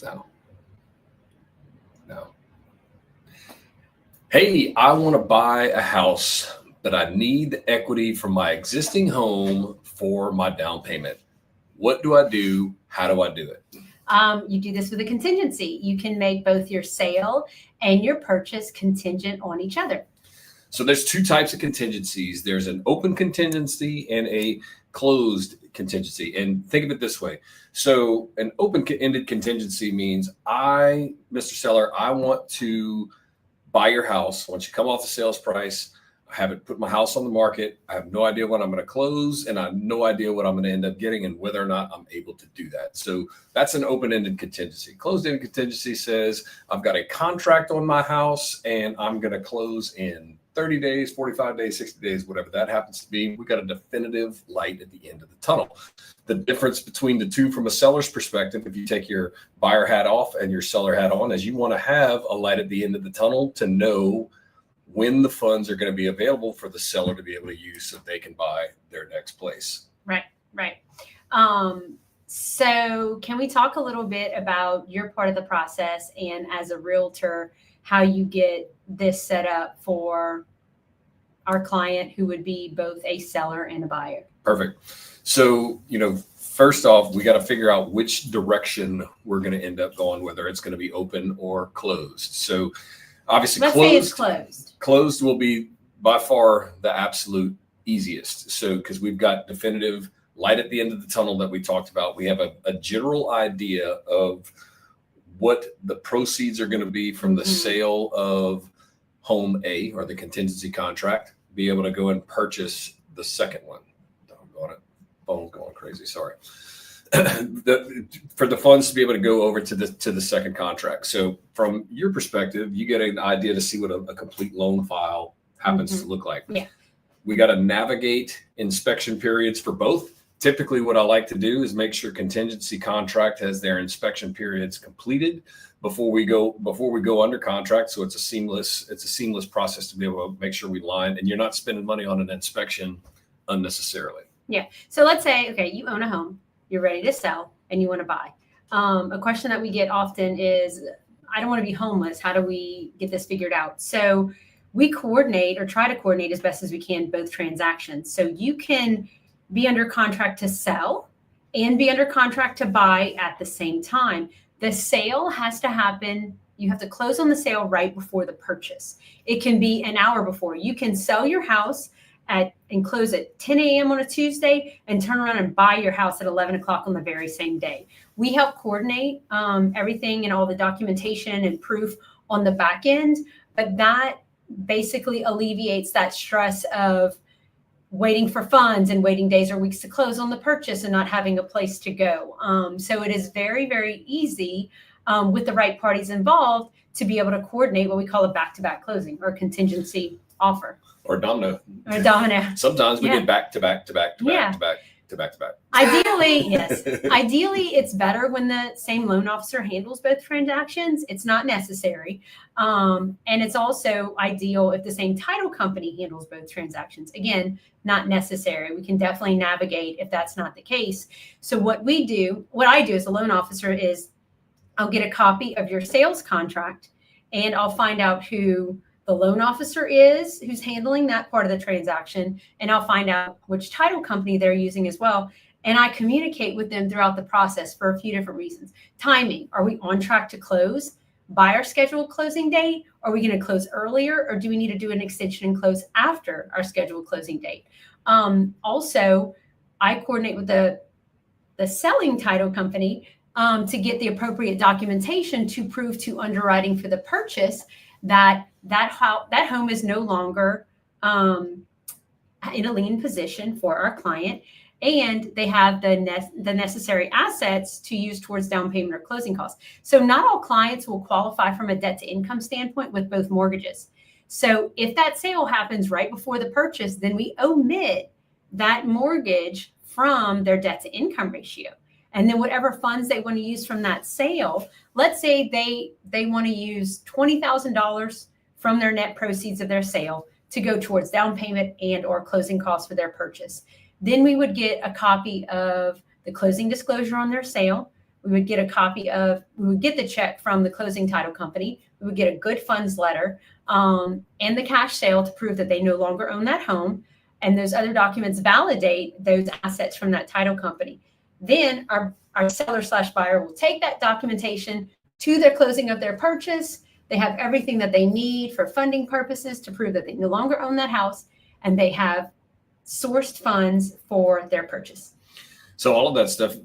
No. No. Hey, I want to buy a house, but I need the equity from my existing home for my down payment. What do I do? How do I do it? You do this with a contingency. You can make both your sale and your purchase contingent on each other. So there's two types of contingencies. There's an open contingency and a closed contingency. And think of it this way. So an open-ended contingency means Mr. Seller, I want to buy your house. Once you come off the sales price, I haven't put my house on the market. I have no idea when I'm going to close, and I have no idea what I'm going to end up getting and whether or not I'm able to do that. So that's an open-ended contingency. Closed-ended contingency says I've got a contract on my house and I'm going to close in 30 days, 45 days, 60 days, whatever that happens to be. We got a definitive light at the end of the tunnel. The difference between the two from a seller's perspective, if you take your buyer hat off and your seller hat on, is you want to have a light at the end of the tunnel to know when the funds are going to be available for the seller to be able to use so they can buy their next place. Right. So can we talk a little bit about your part of the process and as a realtor, how you get this set up for our client who would be both a seller and a buyer? Perfect. So, first off, we got to figure out which direction we're going to end up going, whether it's going to be open or closed. So obviously let's say it's closed. Closed will be by far the absolute easiest. So because we've got definitive light at the end of the tunnel that we talked about, we have a general idea of what the proceeds are going to be from the sale of home A or the contingency contract, be able to go and purchase the second one. Doggone it. Phone's going crazy. Sorry. For the funds to be able to go over to the second contract. So from your perspective, you get an idea to see what a complete loan file happens to look like. Yeah. We got to navigate inspection periods for both. Typically what I like to do is make sure contingency contract has their inspection periods completed before we go under contract. So it's a seamless process to be able to make sure we line and you're not spending money on an inspection unnecessarily. Yeah. So let's say, okay, you own a home, you're ready to sell and you want to buy. A question that we get often is, I don't want to be homeless. How do we get this figured out? So we coordinate or try to coordinate as best as we can both transactions. So you can be under contract to sell and be under contract to buy at the same time. The sale has to happen. You have to close on the sale right before the purchase. It can be an hour before. You can sell your house and close at 10 a.m. on a Tuesday and turn around and buy your house at 11 o'clock on the very same day. We help coordinate everything and all the documentation and proof on the back end, but that basically alleviates that stress of waiting for funds and waiting days or weeks to close on the purchase and not having a place to go. So it is very, very easy with the right parties involved to be able to coordinate what we call a back-to-back closing or contingency offer. Or domino. Sometimes we get back to back. Ideally, yes. Ideally, it's better when the same loan officer handles both transactions. It's not necessary. And it's also ideal if the same title company handles both transactions. Again, not necessary. We can definitely navigate if that's not the case. So what I do as a loan officer is I'll get a copy of your sales contract and I'll find out who the loan officer is who's handling that part of the transaction. And I'll find out which title company they're using as well. And I communicate with them throughout the process for a few different reasons. Timing, are we on track to close by our scheduled closing date? Are we going to close earlier or do we need to do an extension and close after our scheduled closing date? Also, I coordinate with the selling title company to get the appropriate documentation to prove to underwriting for the purchase that home is no longer in a lien position for our client, and they have the necessary assets to use towards down payment or closing costs. So not all clients will qualify from a debt to income standpoint with both mortgages. So if that sale happens right before the purchase, then we omit that mortgage from their debt to income ratio. And then whatever funds they want to use from that sale, let's say they want to use $20,000 from their net proceeds of their sale to go towards down payment and or closing costs for their purchase. Then we would get a copy of the closing disclosure on their sale. we would get the check from the closing title company. We would get a good funds letter and the cash sale to prove that they no longer own that home. And those other documents validate those assets from that title company. Then our seller/buyer will take that documentation to their closing of their purchase. They have everything that they need for funding purposes to prove that they no longer own that house, and they have sourced funds for their purchase. So all of that stuff,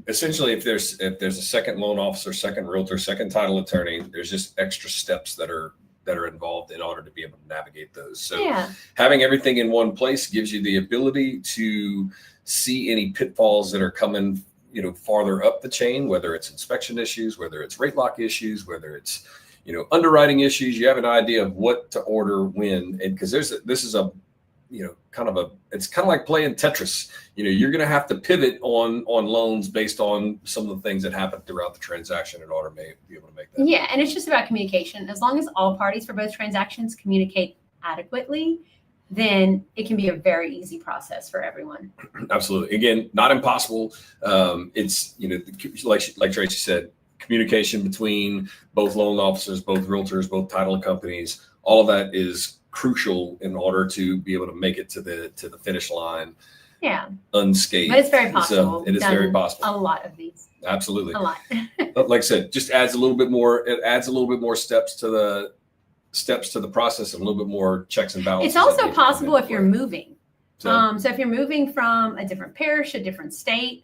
essentially, if there's a second loan officer, second realtor, second title attorney, there's just extra steps that are involved in order to be able to navigate those. So having everything in one place gives you the ability to see any pitfalls that are coming, farther up the chain, whether it's inspection issues, whether it's rate lock issues, whether it's, underwriting issues. You have an idea of what to order when, and because this is a it's kind of like playing Tetris. You're going to have to pivot on loans based on some of the things that happen throughout the transaction in order to be able to make that. Yeah, and it's just about communication. As long as all parties for both transactions communicate adequately, then it can be a very easy process for everyone. Absolutely. Again, not impossible. It's, like Tracey said, communication between both loan officers, both realtors, both title companies, all of that is crucial in order to be able to make it to the finish line. Yeah. Unscathed. But it's very possible. So it is very possible. A lot of these. Absolutely. A lot. Like I said, just adds a little bit more. It adds a little bit more steps to the process and a little bit more checks and balances. It's also possible if you're moving. So if you're moving from a different parish, a different state,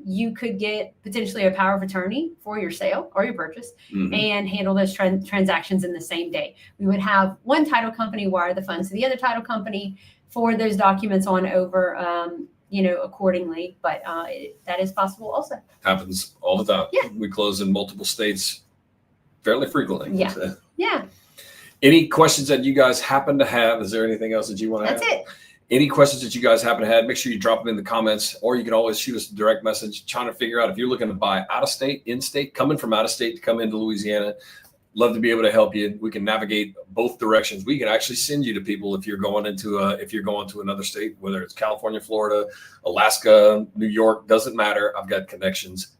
you could get potentially a power of attorney for your sale or your purchase and handle those transactions in the same day. We would have one title company wire the funds to the other title company for those documents on over, accordingly. But that is possible also. Happens all the time. Yeah. We close in multiple states fairly frequently. Yeah. So. Yeah. Any questions that you guys happen to have? Is there anything else that you want to add? That's it. Any questions that you guys happen to have, make sure you drop them in the comments, or you can always shoot us a direct message trying to figure out if you're looking to buy out of state, in state, coming from out of state to come into Louisiana. Love to be able to help you. We can navigate both directions. We can actually send you to people if you're going to another state, whether it's California, Florida, Alaska, New York, doesn't matter. I've got connections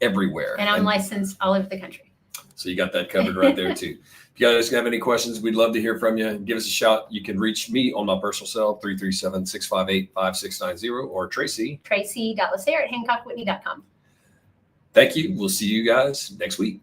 everywhere. And I'm licensed all over the country. So you got that covered right there too. If you guys have any questions, we'd love to hear from you. Give us a shout. You can reach me on my personal cell, 337-658-5690, or Tracey. Tracy.Lacer@HancockWhitney.com. Thank you. We'll see you guys next week.